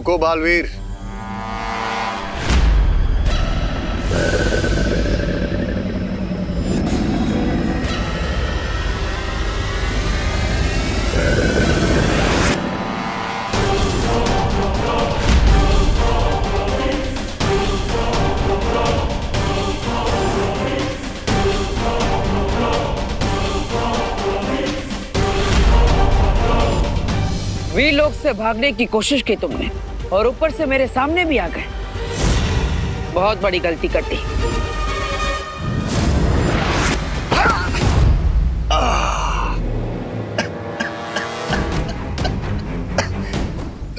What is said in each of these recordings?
रुको बालवीर। वीर लोग से भागने की कोशिश की तुमने और ऊपर से मेरे सामने भी आ गए। बहुत बड़ी गलती कर दी।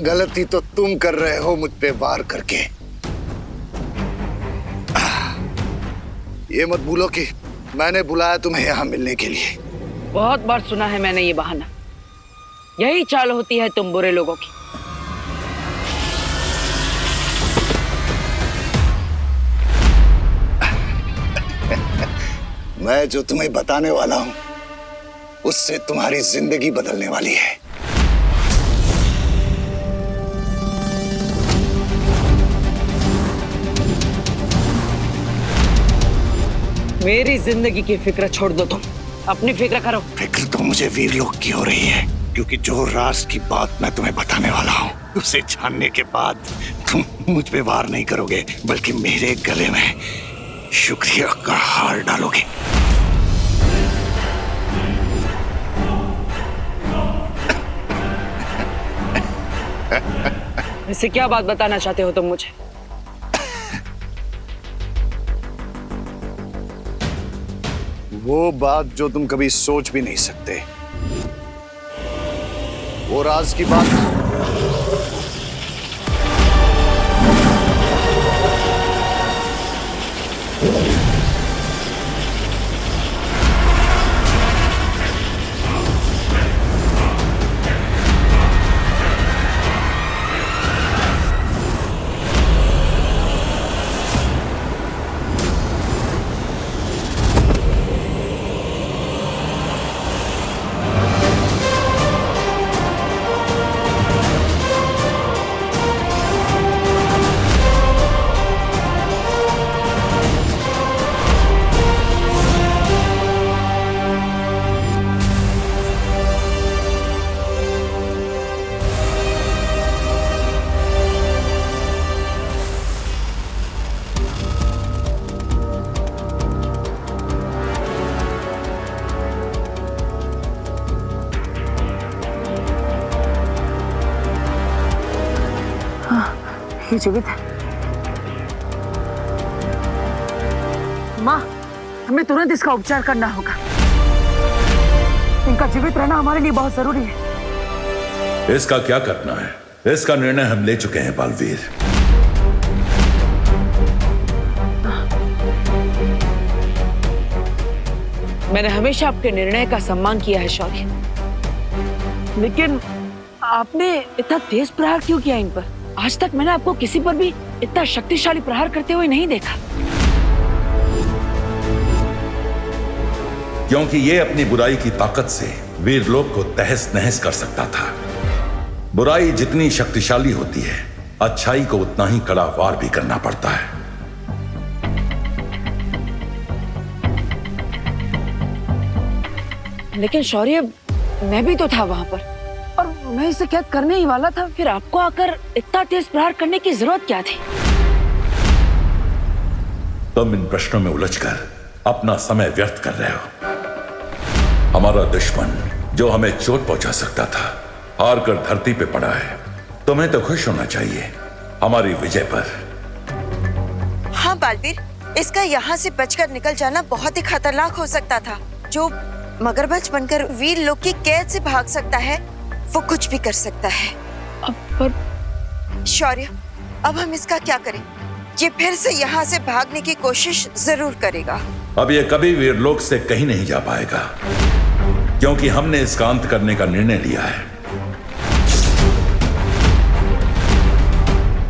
गलती तो तुम कर रहे हो मुझ पे वार करके। ये मत भूलो कि मैंने बुलाया तुम्हें यहां मिलने के लिए। बहुत बार सुना है मैंने ये बहाना। यही चाल होती है तुम बुरे लोगों की। मैं जो तुम्हें बताने वाला हूं उससे तुम्हारी जिंदगी बदलने वाली है। मेरी जिंदगी की फिक्र छोड़ दो, तुम अपनी फिक्र करो। फिक्र तो मुझे वीर लोग की हो रही है, क्योंकि जो राज की बात मैं तुम्हें बताने वाला हूँ उसे जानने के बाद तुम मुझ पे वार नहीं करोगे, बल्कि मेरे गले में शुक्रिया का हार डालोगे। इससे क्या बात बताना चाहते हो तुम मुझे? वो बात जो तुम कभी सोच भी नहीं सकते। वो राज की बात। ये जीवित है। माँ, हमें तुरंत इसका उपचार करना होगा। इनका जीवित रहना हमारे लिए बहुत जरूरी है। इसका क्या करना है, इसका निर्णय हम ले चुके हैं बालवीर। मैंने हमेशा आपके निर्णय का सम्मान किया है शौर्य, लेकिन आपने इतना तेज प्रहार क्यों किया इन पर? आज तक मैंने आपको किसी पर भी इतना शक्तिशाली प्रहार करते हुए नहीं देखा। क्योंकि ये अपनी बुराई की ताकत से वीरलोक को तहस नहस कर सकता था। बुराई जितनी शक्तिशाली होती है, अच्छाई को उतना ही कड़ा वार भी करना पड़ता है। लेकिन शौर्य, मैं भी तो था वहां पर और मैं इसे कैद करने ही वाला था। फिर आपको आकर इतना तेज प्रहार करने की जरूरत क्या थी? तुम इन प्रश्नों में उलझकर अपना समय व्यर्थ कर रहे हो। हमारा दुश्मन जो हमें चोट पहुंचा सकता था, हार कर धरती पे पड़ा है। तुम्हें तो खुश होना चाहिए हमारी विजय पर। हाँ बालवीर, इसका यहाँ से बचकर निकल जाना बहुत ही खतरनाक हो सकता था। जो मगरमच्छ बनकर वीर लोग की कैद से भाग सकता है, वो कुछ भी कर सकता है। पर शौर्य, अब हम इसका क्या करें? ये फिर से यहाँ से भागने की कोशिश जरूर करेगा। अब ये कभी वीरलोक से कहीं नहीं जा पाएगा, क्योंकि हमने इसका अंत करने का निर्णय लिया है।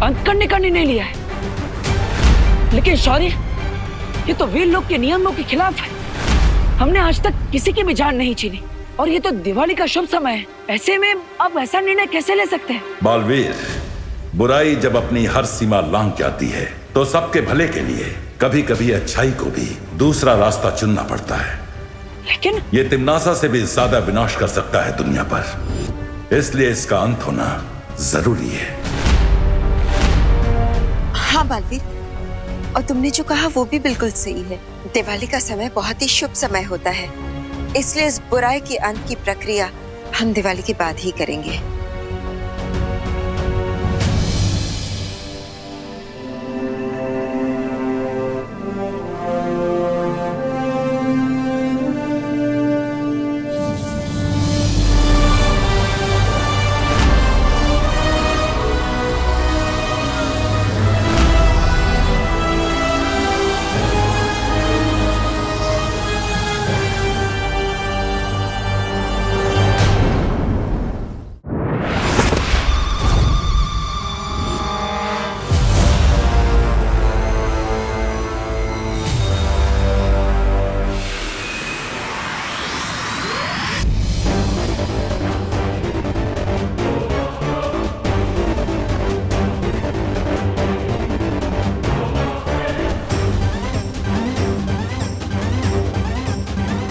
अंत करने का निर्णय लिया है? लेकिन शौर्य, ये तो वीरलोक के नियमों के खिलाफ है। हमने आज तक किसी की भी जान नहीं छीनी और ये तो दिवाली का शुभ समय है। ऐसे में अब ऐसा निर्णय कैसे ले सकते हैं? बालवीर, बुराई जब अपनी हर सीमा लांघ जाती है तो सबके भले के लिए कभी कभी अच्छाई को भी दूसरा रास्ता चुनना पड़ता है। लेकिन ये तिम्नासा से भी ज्यादा विनाश कर सकता है दुनिया पर, इसलिए इसका अंत होना जरूरी है। हाँ बालवीर, और तुमने जो कहा वो भी बिल्कुल सही है। दिवाली का समय बहुत ही शुभ समय होता है, इसलिए इस बुराई के अंत की प्रक्रिया हम दिवाली के बाद ही करेंगे।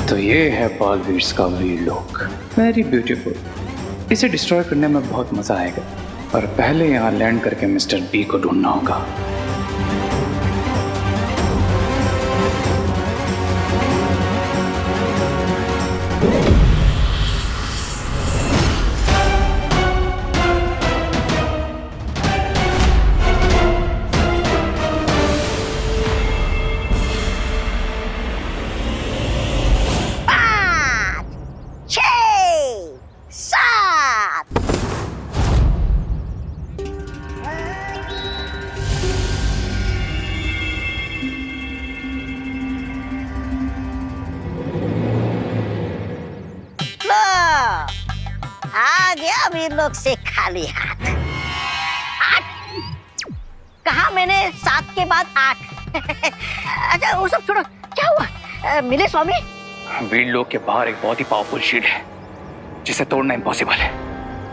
तो ये है बालवीर का वीर लोक, वेरी ब्यूटीफुल। इसे डिस्ट्रॉय करने में बहुत मजा आएगा, पर पहले यहाँ लैंड करके मिस्टर बी को ढूंढना होगा। आ गया वीर लोग से खाली हाथ। 8 कहा मैंने, 7 के बाद 8। अच्छा वो सब छोड़ो, क्या हुआ? मिले स्वामी? वीर लोक के बाहर एक बहुत ही पावरफुल शील्ड है जिसे तोड़ना इम्पॉसिबल है।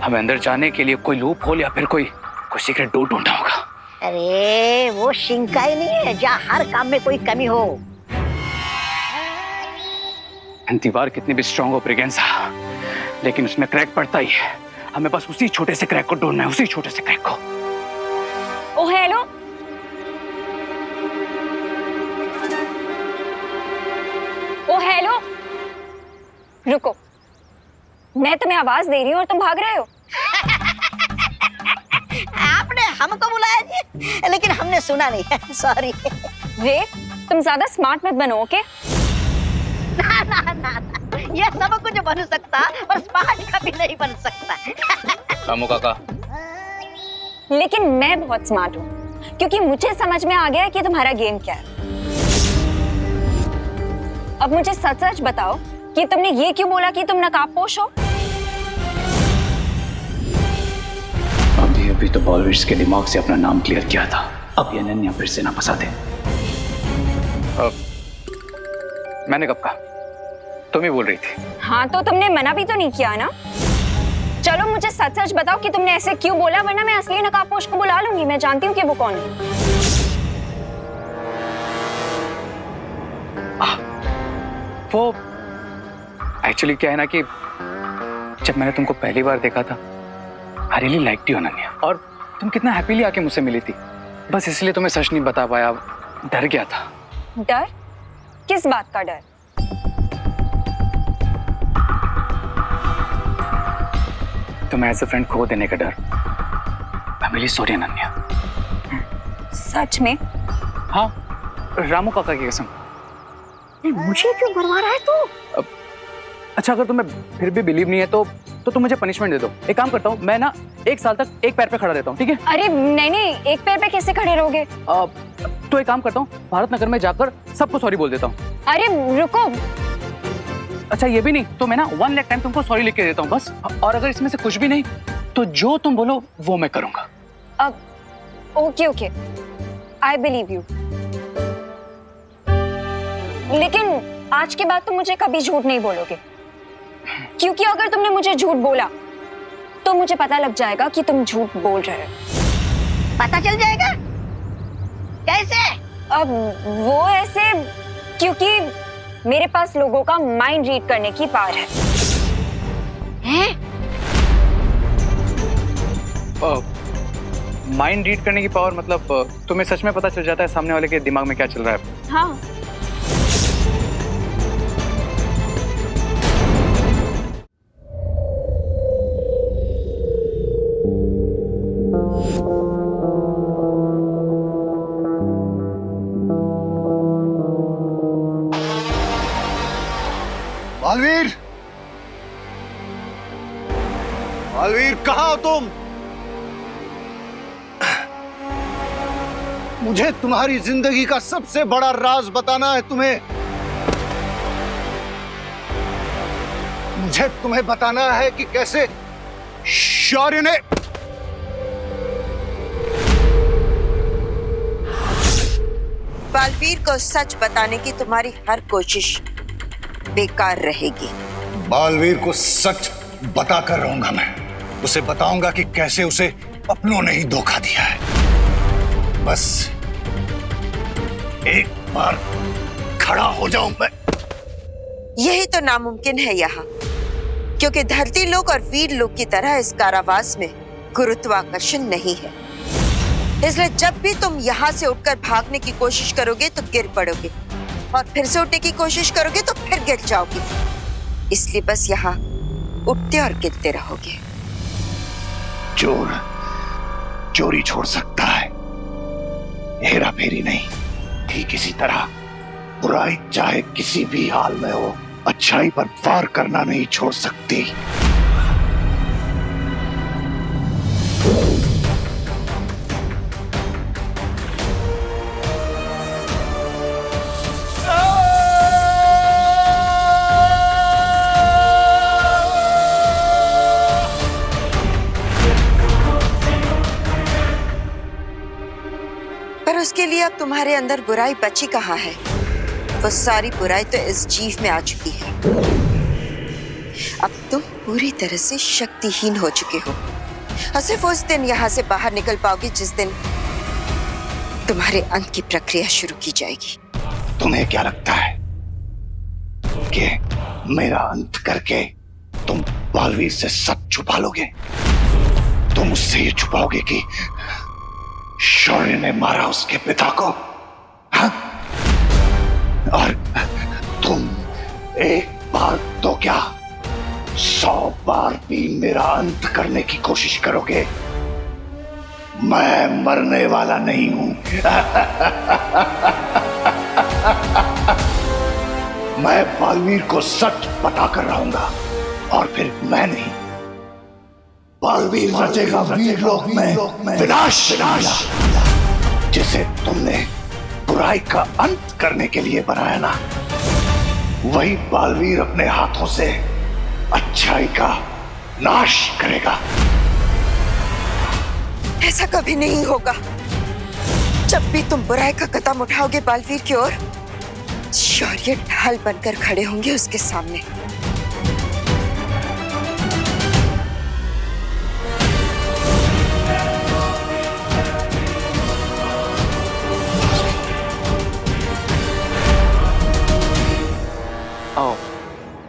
हमें अंदर जाने के लिए कोई लूप होल या फिर कोई सीक्रेट डोर ढूंढना होगा। अरे वो शिंकाई नहीं है जहाँ हर काम में कोई कमी हो। दीवार कितनी भी स्ट्रांग हो ब्रिगेंसा, लेकिन उसमें क्रैक पड़ता ही है। हमें बस उसी छोटे से क्रैक को ढूंढना है, उसी छोटे से क्रैक को। ओ हेलो, ओ हेलो, रुको, मैं तुम्हें आवाज दे रही हूँ और तुम भाग रहे हो। आपने हमको बुलाया जी, लेकिन हमने सुना नहीं। सॉरी। रे, तुम ज्यादा स्मार्ट मत बनो, ओके? ना ना ना ना, ये सब कुछ बन सकता पर स्मार्ट कभी नहीं बन सकता। रामू काका, लेकिन मैं बहुत स्मार्ट हूँ, क्योंकि मुझे समझ में आ गया कि तुम्हारा गेम क्या है। अब मुझे सच सच बताओ कि तुमने ये क्यों बोला कि तुम नकाबपोश हो? अभी तो बालवीर के दिमाग से अपना नाम क्लियर किया था, अब ये अनन्या फिर से ना फंसा दे। मैंने कब कहा? तुम ही बोल रही थी। हाँ, तो तुमने मना भी तो नहीं किया ना। चलो मुझे सच सच बताओ कि तुमने ऐसे क्यों बोला, वरना मैं असली नकाबपोश को बुला लूंगी। मैं जानती हूँ कि वो कौन है। वो एक्चुअली क्या है ना कि जब मैंने तुमको पहली बार देखा था, I really liked you Ananya, और तुम कितना हैप्पीली आके मुझसे मिली थी। बस इसलिए तुम्हें सच नहीं बता पाया, डर गया था। डर? किस बात का डर? तुम्हें एज अ फ्रेंड खो देने का डर। I'm really sorry Ananya. सच में? हाँ, रामू काका की कसम। मुझे क्यों मरवा रहा है तू? अच्छा, अगर तुम्हें फिर भी बिलीव नहीं है तो तुम मुझे पनिशमेंट दे दो। एक काम करता हूँ, मैं ना 1 साल तक एक पैर पे खड़ा रहता हूँ, ठीक है? अरे नहीं नहीं, एक पैर पे कैसे खड़े रहोगे? तो एक काम करता हूँ, भारत नगर में जाकर सबको सॉरी बोल देता हूँ। अरे रुको। अच्छा ये भी नहीं तो मैं ना 1 लाख टाइम तुमको सॉरी लिख के देता हूँ बस। और अगर इसमें से कुछ भी नहीं तो जो तुम बोलो वो मैं करूंगा। अब okay okay, I believe you, लेकिन आज के बाद तुम मुझे कभी झूठ नहीं बोलोगे, क्योंकि अगर तुमने मुझे झूठ बोला तो मुझे पता लग जाएगा कि तुम झूठ बोल रहे हो। पता चल जाएगा? कैसे? अब वो ऐसे, क्योंकि मेरे पास लोगों का माइंड रीड करने की पावर है। हैं? माइंड रीड करने की पावर मतलब तुम्हें सच में पता चल जाता है सामने वाले के दिमाग में क्या चल रहा है? हाँ। बालवीर, बालवीर कहाँ हो तुम? मुझे तुम्हारी जिंदगी का सबसे बड़ा राज बताना है तुम्हें। मुझे तुम्हें बताना है कि कैसे शौर्य ने बालवीर को सच बताने की तुम्हारी हर कोशिश बेकार रहेगी। बालवीर को सच बताकर रहूंगा मैं। उसे बताऊंगा कि कैसे उसे अपनों ने ही धोखा दिया है। बस एक बार खड़ा हो जाऊं मैं। यही तो नामुमकिन है यहाँ, क्योंकि धरती लोक और वीर लोक की तरह इस कारावास में गुरुत्वाकर्षण नहीं है। इसलिए जब भी तुम यहाँ से उठकर भागने की कोशिश करोगे तो गिर पड़ोगे, और फिर से उठने की कोशिश करोगे तो फिर गिर जाओगे। इसलिए बस यहाँ उठते और गिरते रहोगे। चोर चोरी छोड़ सकता है, हेरा फेरी नहीं। ठीक इसी तरह बुराई चाहे किसी भी हाल में हो, अच्छाई पर वार करना नहीं छोड़ सकती। पर उसके लिए अब तुम्हारे अंदर बुराई बची कहाँ है? वो सारी बुराई तो इस जीव में आ चुकी है। अब तुम पूरी तरह से शक्तिहीन हो चुके हो, और सिर्फ उस दिन यहाँ से बाहर निकल पाओगे जिस दिन तुम्हारे अंत की प्रक्रिया शुरू की जाएगी। तुम्हें क्या लगता है कि मेरा अंत करके तुम बालवीर से सच छुपा लोगे? तुम उससे ये छुपाओगे कि शौर्य ने मारा उसके पिता को, हाँ? और तुम एक बार तो क्या 100 बार भी मेरा अंत करने की कोशिश करोगे। मैं मरने वाला नहीं हूं। मैं बालवीर को सच बताकर रहूंगा, और फिर मैं नहीं, बालवीर रचेगा वीर लोक में विनाश, जिसे तुमने बुराई का अंत करने के लिए बनाया ना, वही बालवीर अपने हाथों से अच्छाई का नाश करेगा। ऐसा कभी नहीं होगा। जब भी तुम बुराई का कदम उठाओगे बालवीर की ओर, शौर्य ढाल बनकर खड़े होंगे उसके सामने।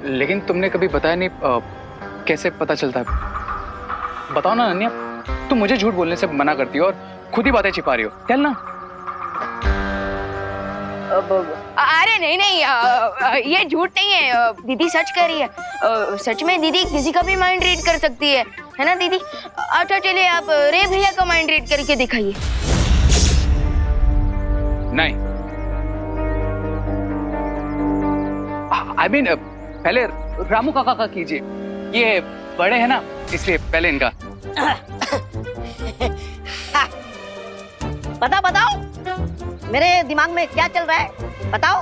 लेकिन तुमने कभी बताया नहीं कैसे पता चलता है? बताओ ना अनन्या, तुम मुझे झूठ बोलने से मना करती हो और खुद ही बातें छिपा रही हो। चल ना। अरे नहीं नहीं, ये झूठ नहीं है, दीदी सच कह रही है। सच में दीदी किसी का भी माइंड रीड कर सकती है ना दीदी? अच्छा चलिए, आप रे भैया का माइंड रीड करके दिखाइए। नहीं, I mean, पहले रामू काका का कीजिए, ये बड़े हैं ना, इसलिए पहले इनका। बताओ मेरे दिमाग में क्या चल रहा है, बताओ।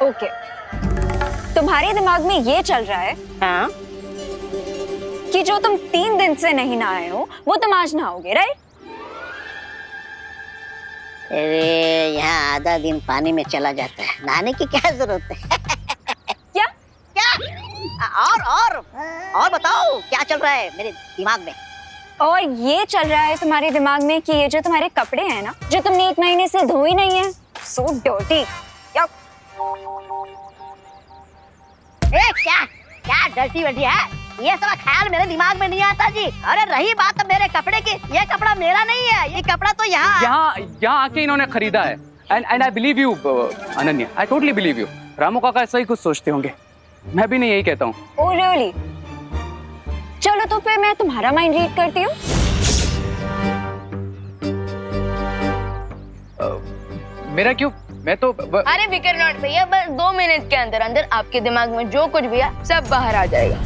ओके, तुम्हारे दिमाग में ये चल रहा है हाँ? कि जो तुम 3 दिन से नहीं नहाए हो वो तुम आज नहाओगे, राइट? अरे यहाँ आधा दिन पानी में चला जाता है, नहाने की क्या जरूरत है? क्या? क्या? और बताओ क्या चल रहा है मेरे दिमाग में? और ये चल रहा है तुम्हारे दिमाग में कि ये जो तुम्हारे कपड़े हैं ना, जो तुमने 1 महीने से धोए नहीं है, सो डर्टी। क्या डर्टी वर्टी है? ये सब ख्याल मेरे दिमाग में नहीं आता जी। अरे रही बात मेरे कपड़े की, ये कपड़ा मेरा नहीं है, ये कपड़ा तो यहाँ आके इन्होंने खरीदा है। And I believe you Ananya, I totally believe you. Ramu काका ऐसा ही कुछ सोचते होंगे, मैं भी नहीं यही कहता हूँ। Oh really? चलो तो फिर मैं तुम्हारा माइंड रीड करती हूँ। मेरा क्यों? मैं तो अरे फिकर नॉट भैया, बस 2 मिनट के अंदर अंदर आपके दिमाग में जो कुछ भी है सब बाहर आ जाएगा।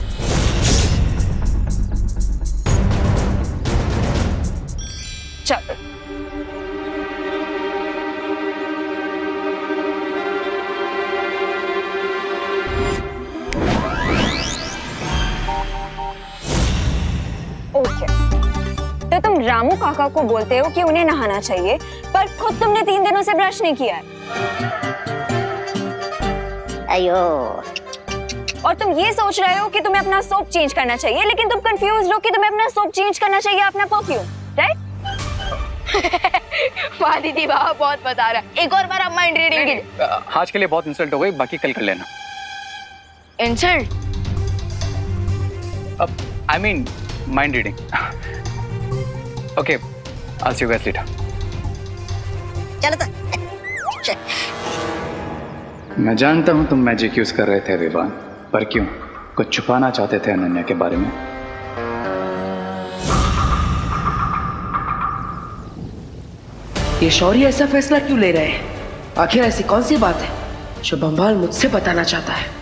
चलो ओके, तो तुम रामू काका को बोलते हो कि उन्हें नहाना चाहिए, पर खुद तुमने 3 दिनों से ब्रश नहीं किया है। अयो, और तुम ये सोच रहे हो कि तुम्हें अपना सोप चेंज करना चाहिए, लेकिन तुम कंफ्यूज हो कि तुम्हें अपना सोप चेंज करना चाहिए अपना परफ्यूम, राइट? वाह दीदी वाह, बहुत बता रहा है। एक और बार आप माइंड रीडिंग कीजिए। आज के लिए बहुत इंसल्ट हो गई, बाकी कल कर लेना। इंसल्ट? अब I mean mind reading. Okay, I'll see you guys later. चलो तो। मैं जानता हूँ तुम मैजिक यूज कर रहे थे विवान, पर क्यों? कुछ छुपाना चाहते थे अनन्या के बारे में? ये शौर्य ऐसा फैसला क्यों ले रहे हैं? आखिर ऐसी कौन सी बात है जो बम्बाल मुझसे बताना चाहता है?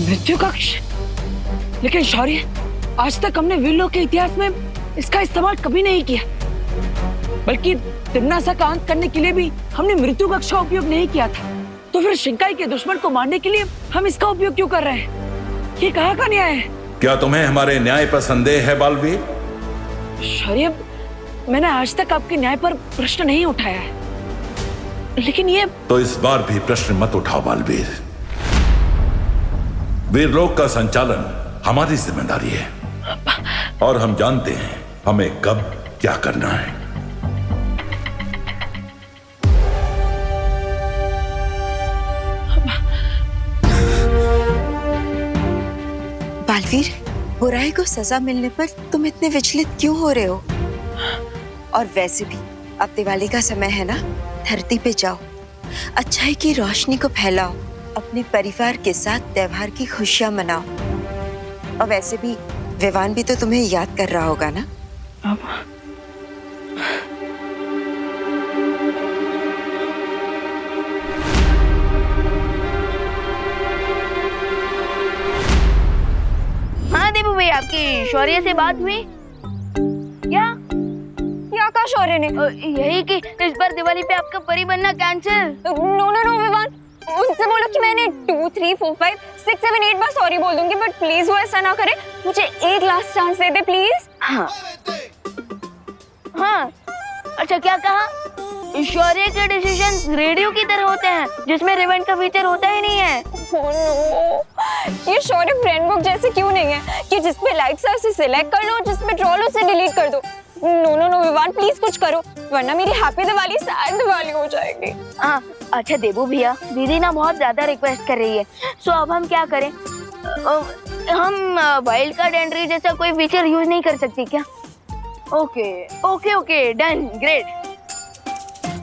मृत्यु कक्ष? लेकिन शौर्य, आज तक हमने वीरलोक के इतिहास में इसका इस्तेमाल कभी नहीं किया, बल्कि तिम्नासा का अंत करने के लिए भी हमने मृत्यु कक्ष का उपयोग नहीं किया था। तो फिर शिंकाई के दुश्मन को मारने के लिए हम इसका उपयोग क्यों कर रहे हैं? ये कहाँ का न्याय है? क्या तुम्हें हमारे न्याय पर संदेह है बालवीर? शौर्य, मैंने आज तक आपके न्याय पर प्रश्न नहीं उठाया है, लेकिन ये तो इस बार भी प्रश्न मत उठाओ बालवीर। वीरलोक का संचालन हमारी जिम्मेदारी है और हम जानते हैं हमें कब क्या करना है। बालवीर, बुराई को सजा मिलने पर तुम इतने विचलित क्यों हो रहे हो? और वैसे भी अब दिवाली का समय है ना, धरती पे जाओ, अच्छाई की रोशनी को फैलाओ, अपने परिवार के साथ त्योहार की खुशियां मनाओ। और वैसे भी विवान भी तो तुम्हें याद कर रहा होगा ना? हाँ दीपू भाई, आपकी शौर्य से बात हुई क्या? क्या कहा शौर्य ने? यही कि इस बार दिवाली पे आपका परी बनना कैंसिल। नो विवान, उनसे बोलो कि मैंने 2, 3, 4, 5, 6, 7, 8 बार सॉरी बोल दूंगी, बट प्लीज वो ऐसा ना करे। मुझे एक last chance they they please. हाँ हाँ, अच्छा क्या कहा? शौर्य के डिसीजन रेडियो की तरह होते हैं जिसमें रिवाइंड का फीचर होता ही नहीं है। Oh no, ये शौर्य फ्रेंड बुक जैसे क्यों नहीं है कि जिसपे लाइक्स है उसे सिलेक्ट कर लो, जिसपे ट्रोल उसे डिलीट कर दो। No no no Vivaan, please कुछ करो, वरना मेरी हैप्पी दिवाली सैड दिवाली हो जाएगी। हाँ अच्छा देबू भैया, दीदी ना बहुत ज्यादा रिक्वेस्ट कर रही है, सो अब हम क्या करें? हम वाइल्ड कार्ड एंट्री जैसा कोई फीचर यूज नहीं कर सकती क्या? Okay okay okay done, great.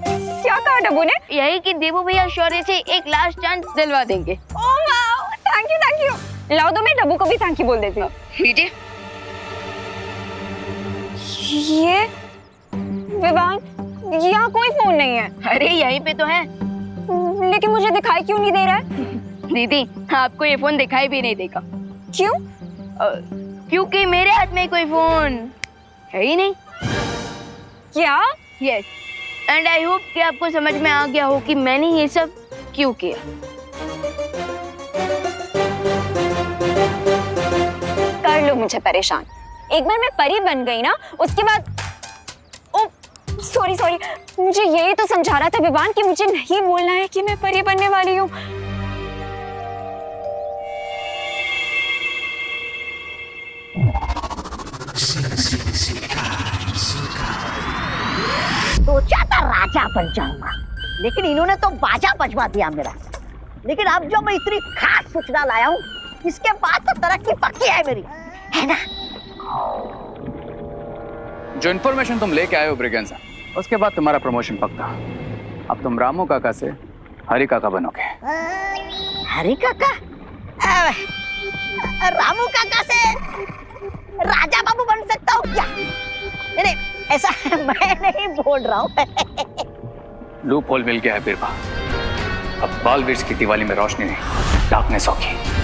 क्या कहा डब्बू ने? यही कि देबू भैया शौर्य से एक लास्ट चांस दिलवा देंगे। Oh wow, thank you thank you. लाओ दो, मैं डब्बू को भी थैंक यू बोल देती हूँ। लीजिए। ये विवान, यहाँ कोई फोन नहीं है। अरे यहीं पे तो है। लेकिन मुझे दिखाई क्यों नहीं दे रहा है? दीदी आपको ये फोन दिखाई भी नहीं देगा। क्यों? क्योंकि मेरे हाथ में कोई फोन है ही नहीं। क्या? यस, एंड आई होप कि आपको समझ में आ गया हो कि मैंने ये सब क्यों किया। कर लो मुझे परेशान। एक बार मैं परी बन गई ना, उसके बाद ओ सॉरी सॉरी, मुझे यही तो समझा रहा था विवान कि मुझे नहीं बोलना है कि मैं परी बनने वाली हूँ। सोचा था राजा बन जाऊंगा, लेकिन इन्होंने तो बाजा बजवा दिया मेरा। लेकिन अब जो मैं इतनी खास सूचना लाया हूँ, इसके बाद तो तरक्की पक्की है मेरी, है ना? जो इन्फॉर्मेशन तुम लेके आए हो ब्रिगेंजा, उसके बाद तुम्हारा प्रमोशन पक्का। अब तुम रामू काका से हरी काका बनोगे। हरी काका? रामू काका से राजा बाबू बन सकता हूँ क्या? नहीं, ऐसा मैं नहीं बोल रहा हूँ। लूप होल मिल गया है बिरबा। अब बाल वृक्ष की दिवाली में रोशनी नहीं, डार्कनेस होगी।